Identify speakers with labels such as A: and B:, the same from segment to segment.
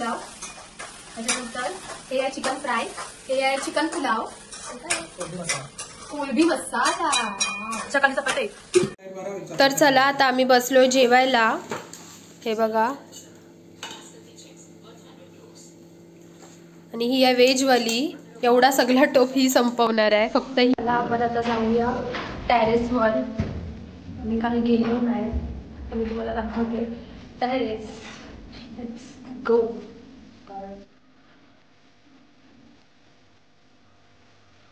A: पुलाव, त्याच्यानंतर हे आहे चिकन फ्राय, हे आहे चिकन पुलाव, कोलबी मसाला, सकाळी चपाती. तर चला आता आम्ही बसलोय जेवायला. हे बघा, आणि ही आहे व्हेजवाली. एवढा सगळा टोप ही संपवणार आहे. फक्त ह्याला आपण आता जाऊया टेरेसवर. मी काही गेलो नाही, मी तुम्हाला दाखवते टेरेस. Let's go.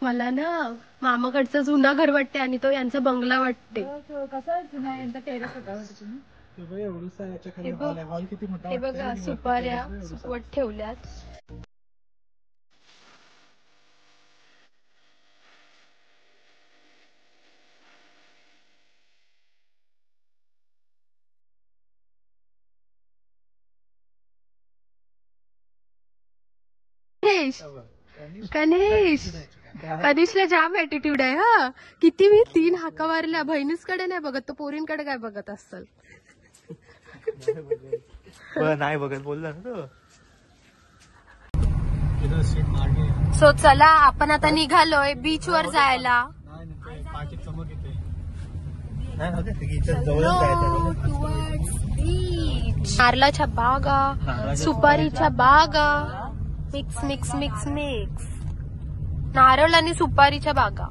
A: मला ना मामाकडचं जुना घर वाटते आणि तो यांचा बंगला वाटते.
B: कसा जुना यांचा टेरेस होता
A: हे बघा, सुपाऱ्या सुकवत ठेवल्यात. कनेश, कनिशला जाम ऍटिट्यूड आहे. हा, किती मी 3 हाका मारल्या. बहिणीसकडे नाही बघत तो, पोरींकडे काय बघत असेल.
C: नाही बघत बोलला ना तो.
A: सो चला आपण आता निघालोय बीच वर जायला. नारळाच्या बागा, सुपारीच्या बागा, मिक्स मिक्स मिक्स मिक्स, नारळ आणि सुपारीच्या बागा.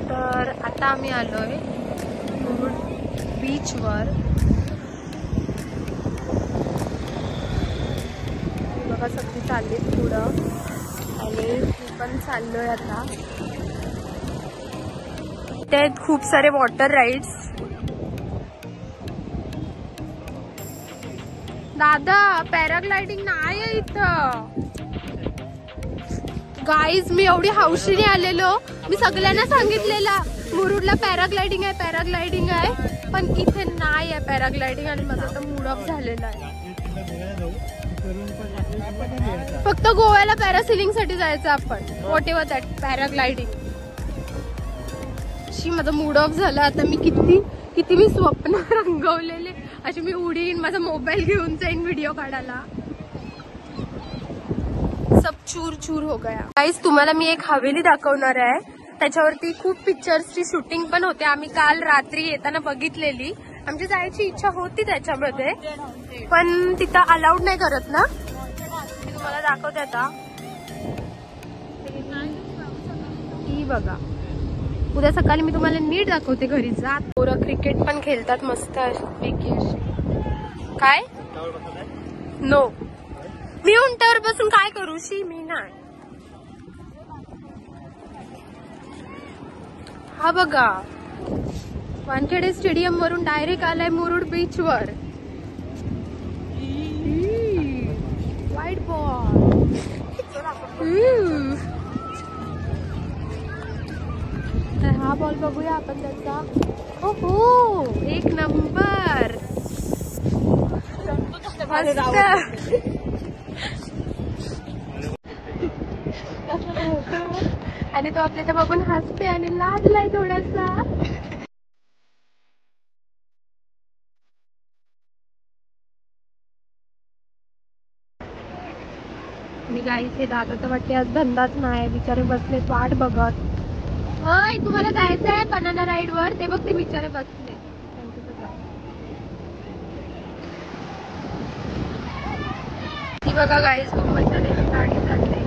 A: तर आता आम्ही आलोय बीच वर. बघा सगळी चालली पुढं आणि मी पण चाललोय आता. त्यात खूप सारे वॉटर राईड्स. दादा पॅराग्लायडिंग नाही आहे इथं. गाईज मी एवढी हौशीने आलेलो, मी सगळ्यांना सांगितलेला मुरुडला पॅराग्लायडिंग आहे, पॅराग्लायडिंग आहे, पण इथे नाही आहे पॅराग्लायडिंग. आणि माझा आता मूड ऑफ झालेला आहे. फक्त गोव्याला पॅरासिलिंग साठी जायचं आपण, व्हॉट एव्हर दॅट, पॅराग्लायडिंग. शी माझा मूड ऑफ झाला आता. मी किती मी स्वप्न रंगवलेले, अशी मी उडीन, माझा मोबाईल घेऊन जाईन व्हिडिओ काढायला. सब चूर चूर हो गया. गाईस तुम्हाला मी एक हवेली दाखवणार आहे. त्याच्यावरती खूप पिक्चर्सची शूटिंग पण होते. आम्ही काल रात्री येताना बघितलेली. आमची जायची इच्छा होती त्याच्यामध्ये, पण तिथं अलाउड नाही करत ना. मी तुम्हाला दाखवते आता. ही बघा, उद्या सकाळी मी तुम्हाला नीट दाखवते घरी जात. पोरं क्रिकेट पण खेळतात मस्त अशी. काय नो, मी उंटावर बसून काय करू शी, मी नाही. हा बघा, वानखेडे स्टेडियम वरून डायरेक्ट आलाय मुरुड बीच वर. White ball. तर हा बॉल बघूया आपण त्याचा. हो, एक नंबर. आणि तो आपल्याला बघून हसते आणि लाजलाय थोडासा. मी गाईस हे दादा तर वाटते आज धंदाच नाही, बिचारे बसले वाट बघत. होय तुम्हाला जायचंय बनाना राईड वर, ते बघ ते बिचारे बसले. ती बघा गाईस मसाल्याची गाडी चालते.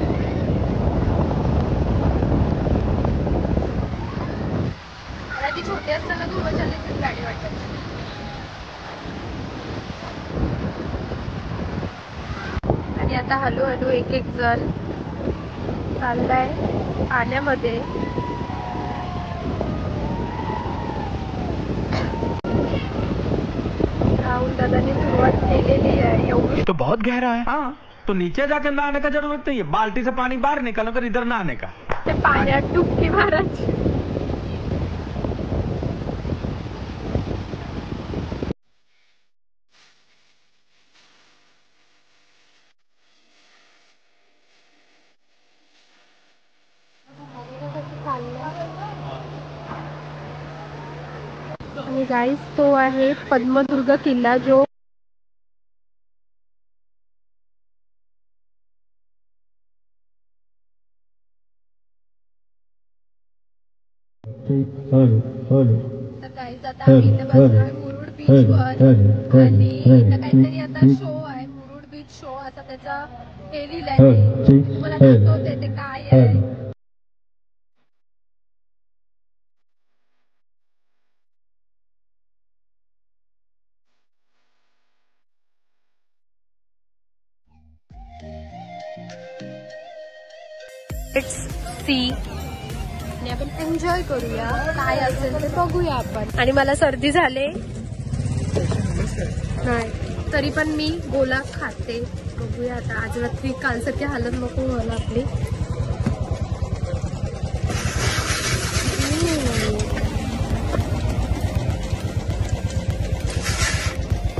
A: मला ती छोटी असताना तू मसाल्याची गाडी वाटत. आणि आता हळूहळू एक एक जण चाललाय पाण्यामध्ये. राहुल दादाने सुरुवात केलेली आहे. एवढी
C: तो बहुत गहरा है. हाँ, तो नीचे जाकर नहाने का जरूरत नहीं है. बाल्टी से पानी बाहर निकालो कर इधर नहाने का.
A: ते पाण्यात डुबकी मारायची. आणि गाईस तो आहे पद्मदुर्ग किल्ला, जो तर काहीच आता आम्ही इथे बसलोय मुरुड बीचवर आणि इथं काहीतरी आता शो आहे मुरुड बीच शो असा त्याचा हे लिहिलंय तुम्हाला दाखवते ते काय आहे. इट्स सी आणि आपण एन्जॉय करूया काय असेल ते बघूया आपण. आणि मला सर्दी झाले नाही तरी पण मी गोला खाते. बघूया आता आज रात्री कालसारखी हालत नको व्हायला आपली.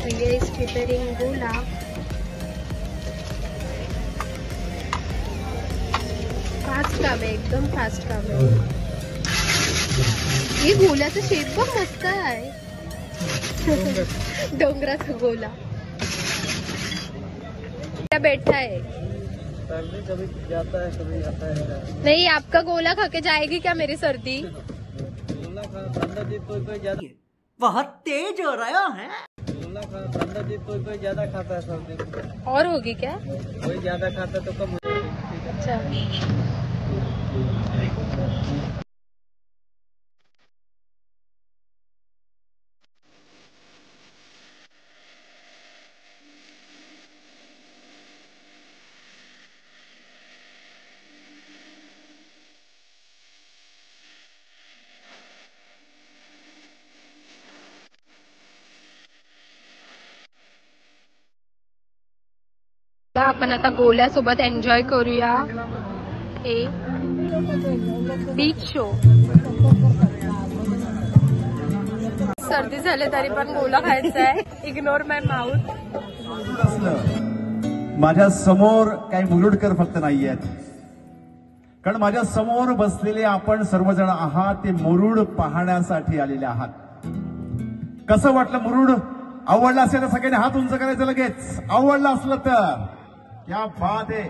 A: प्रिया इज प्रिपेरिंग गोला. फास्ट काम आहे एकदम फास्ट काम आहे. हे गोल्याचं शेप पण मस्त आहे. डोंगराचा गोला बैठा है
D: कभी जाता है कभी आता है.
A: नहीं आपका गोला खा के जाएगी क्या मेरी सर्दी.
D: बहुत तेज हो रहा है. कोई ज्यादा खाता है सर्दी
A: और होगी क्या.
D: कोई ज्यादा खाता तो कम हो जाएगी.
A: अच्छा आपण आता गोल्यासोबत एन्जॉय करूया हे बीच शो. सर्दी झाली तरी पण गोला खायचा आहे. इग्नोर माय माउथ.
E: माझ्या समोर काही मुरुडकर फक्त नाही आहेत कारण माझ्या समोर बसलेले आपण सर्वजण आहात ते मुरुड पाहण्यासाठी आलेले आहात. कसं वाटलं मुरुड. आवडलं असेल तर सगळ्यांनी हात उंच करायचं लगेच. आवडलं असलं तर क्या बात आहे.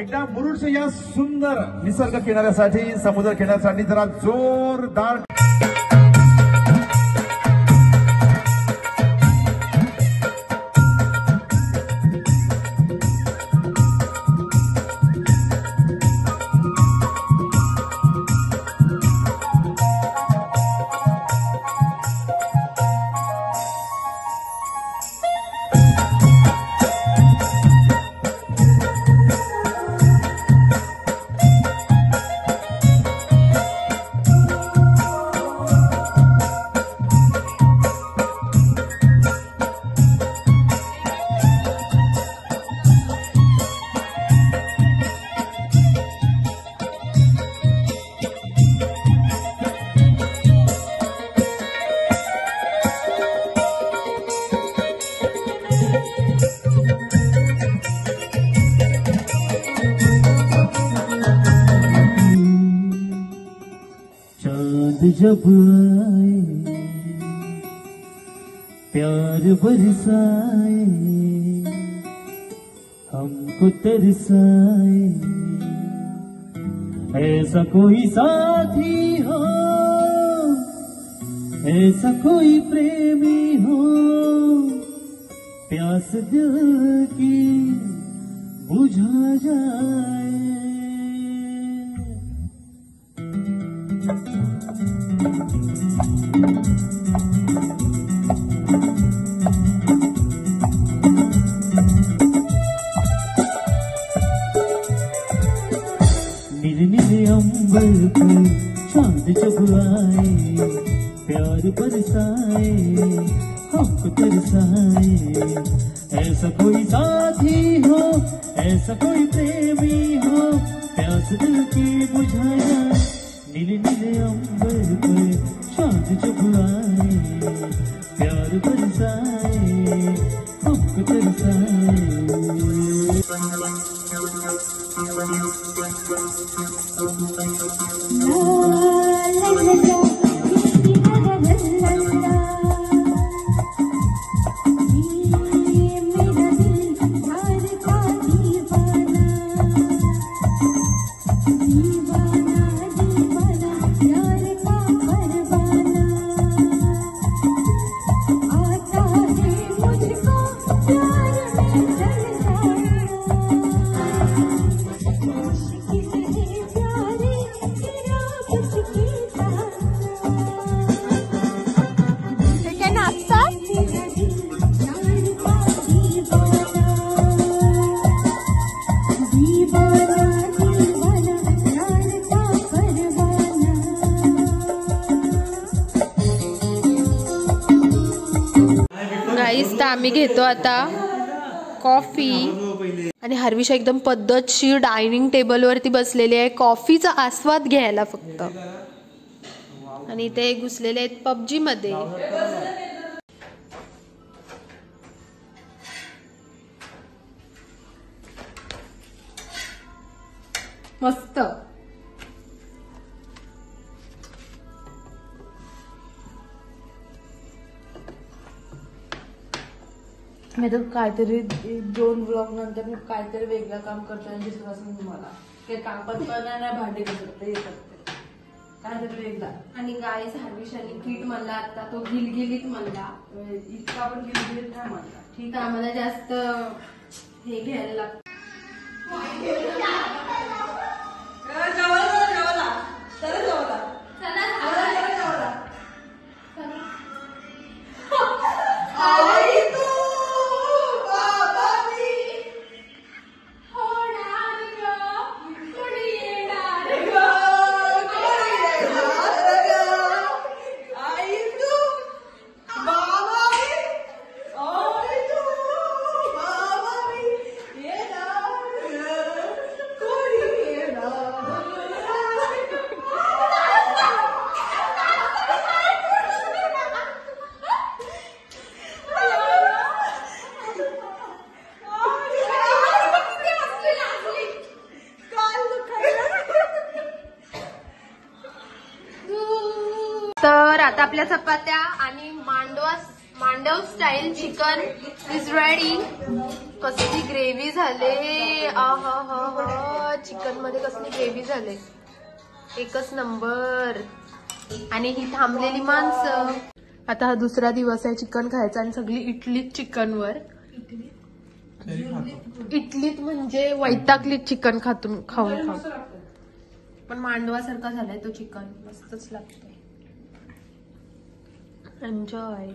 E: एकदा मुरुडच्या या सुंदर निसर्ग किनाऱ्यासाठी समुद्र किनाऱ्यासाठी जरा जोरदार
D: जब आए प्यार बरसाए हमको तरसाए ऐसा कोई साथी हो ऐसा कोई प्रेमी हो प्यास दिल की बुझा जाए. नीले नीले अंबर पे चांद जब आए प्यार बरसाए हमको तरसाए ऐसा कोई साथी हो ऐसा कोई प्रेमी हो प्यास दिल की बुझा जाए. नीले नीले अंबर पे चांद जब आए प्यार बरसाए हमको तरसाए.
B: दीवाना दीवाना प्यार का परवाना
A: गाईस तर आम्ही घेतो आता कॉफी आणि हर्विशा एकदम पद्धतशीर डायनिंग टेबलवरती बसलेली आहे कॉफीचा आस्वाद घ्यायला फक्त. आणि ते घुसलेले आहेत पबजी मध्ये. मस्त.
B: मी तर काहीतरी 2 ब्लॉग नंतर मी काहीतरी वेगळं काम करतो आणि दिसत तुम्हाला ते काम पण नाही भांडे करते काहीतरी वेगळा.
A: आणि गाईस हर्विशाने किट म्हणला आता तो गिलगिलीत म्हणला.
B: इतका पण गिलगिलीत नाही म्हणला.
A: ठीक आहे आम्हाला जास्त हे घ्यायला लागतं. तर आता आपल्या चपात्या आणि मांडव स्टाईल चिकन इज रेडी. कसली ग्रेव्ही झाले. चिकन मध्ये कसली ग्रेव्ही झाले. एकच नंबर. आणि ही थांबलेली माणसं. आता हा दुसरा दिवस आहे चिकन खायचा आणि सगळी इटलीत चिकनवर. इटलीत म्हणजे वैतागलीत चिकन खाऊन. पण मांडवासारखा झालाय तो चिकन. मस्तच लागतोय. एन्जॉय.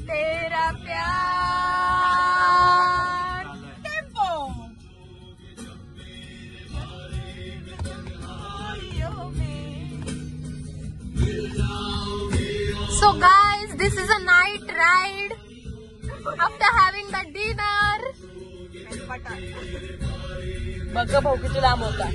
A: तेरा प्यार So guys, this is a night ride after having the dinner.
B: बघा भाऊ किती लांब होता.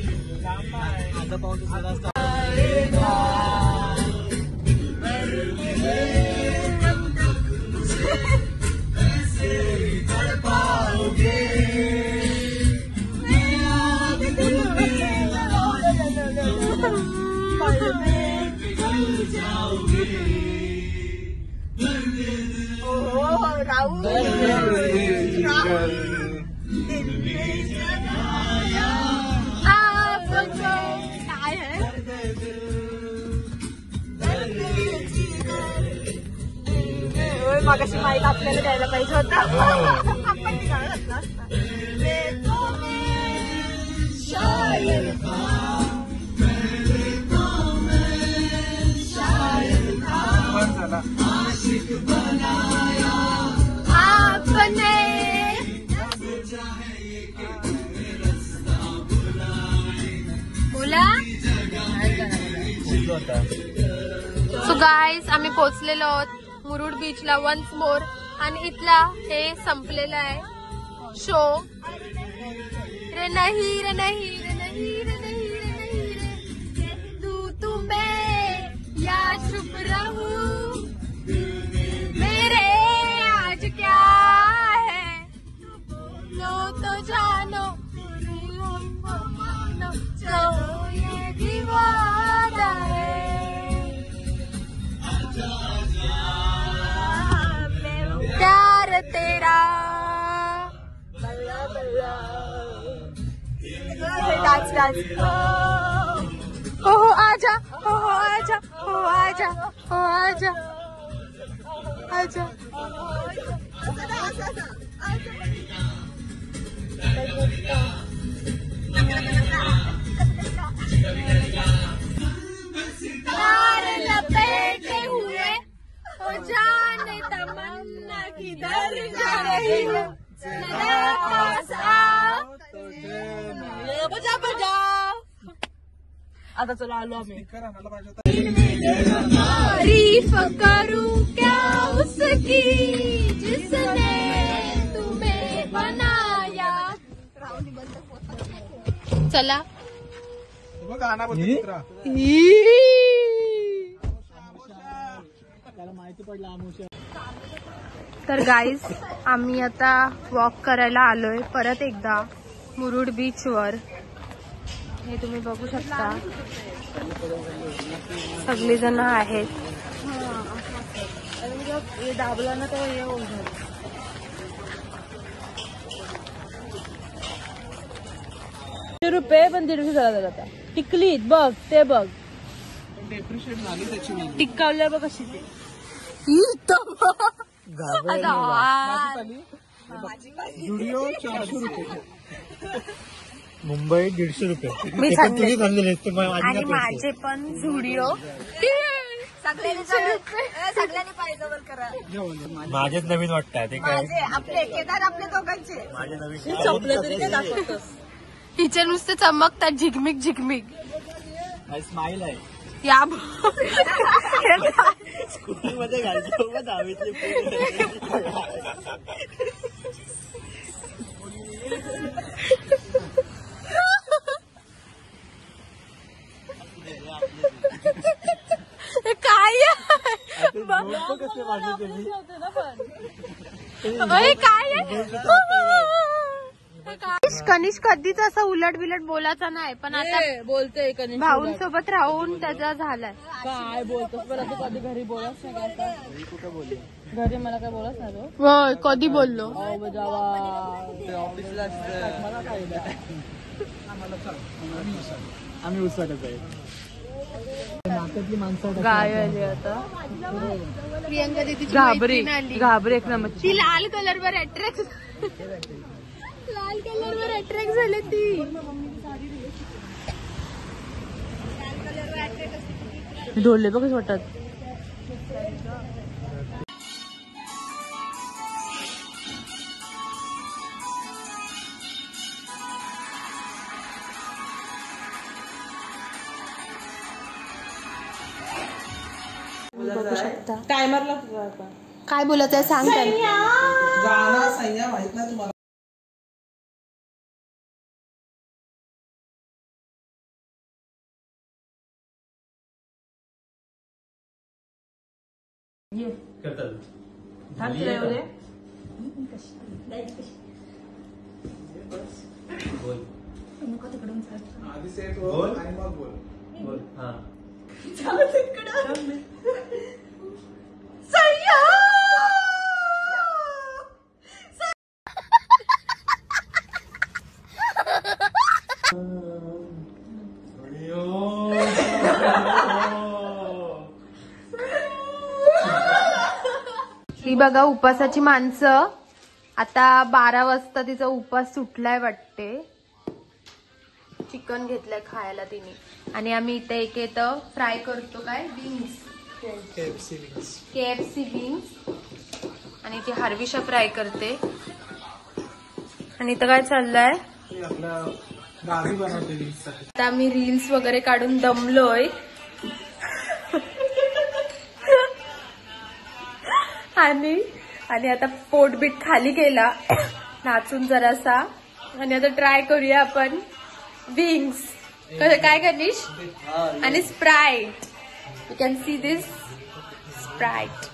B: मागाशी माईक आपल्याला द्यायला पाहिजे होता. आपण निघाला
A: बोला. सो गाईज आम्ही पोहोचलेलो आहोत मुरुड बीचला वन्स मोर. आणि इथला हे संपलेला आहे शो. रे नहीं रे नहीं रे नहीं रे नहीं रे नहीं रे तू मैं या चुप रहूं मेरे आज क्या है लो तो जानो चलो ये दीवाना है. प्यार तेरा बल्ला बल्ला. Dance dance. हो आजा हो आजा हो आजा हो आजा आजा. प्यार लपेटे हुए
B: आता चला आलो आम्ही.
A: तारीफ करूं क्या उसकी जिसने तुम्हें बनाया. चला तर गाईज आम्ही आता वॉक करायला आलोय परत एकदा मुरुड बीच वर. हे तुम्ही बघू शकता सगळे जण आहेत.
B: हे दाबला ना तेव्हा हे होऊन झालं. ₹100 पण 150 झाला जाता. टिकलीत बघ ते बघ टिक्कावल्या बघ कशी ते.
D: जुडिओ 400 रुपये. मुंबई 150 रुपये.
A: मी सांगते आणि माझे पण झुडिओ
D: माझेच नवीन वाटतात ते काय
F: आपले केदार आपले दोघांचे
D: माझे नवीन
B: चपले तरी ते दाखवतोस.
A: तिचे नुसते चमकतात झिकमिक झिकमिक.
D: स्माईल आहे.
A: या
D: स्कूटी मध्ये घालतो मग दहावीतले
A: काय कनिष्क कधीच असं उलट बिलट बोलायचा नाही पण आता
B: बोलते
A: भाऊंसोबत राहून त्याचा झालाय.
B: काय बोलतोस बरं तू कधी घरी बोलत नाही का? घरी मला काय बोलत नाही तो.
A: होय कधी बोललो.
D: आम्ही उसाटच आहे. नात्यातली माणसं
B: गाय आली आता.
A: प्रियंका दीदीची
B: घाबरी
A: मैत्रीण आली.
B: घाबरी एक नंबर.
A: ती लाल कलर वर अट्रॅक्ट लाल कलर वर अट्रॅक्ट झाली ती.
B: ढोलले बघ कसं वाटतात.
A: बघू शकता
B: टायमरला
A: काय बोलत आहे सांग त्यांना.
G: गाणं सैन्या माहित नाही तुम्हाला. आधी सेट बोल आणि मग बोल.
D: हा
A: ही बघा उपासाची माणसं. आता 12 वाजता तिचा उपास सुटलाय वाटते. चिकन घेतलंय खायला तिने आणि आम्ही इथे एक येतं फ्राय करतो काय विंग्स KFC विंग्स आणि ती हरविशा फ्राय करते. आणि इथं काय चाललंय
G: गावी बनवते.
A: आता आम्ही रील्स वगैरे काढून दमलोय आणि आता पोटबीट खाली केला नाचून जरासा. आणि आता ट्राय करूया आपण विंग्स. काय गणेश आणि sprite. You can see this sprite.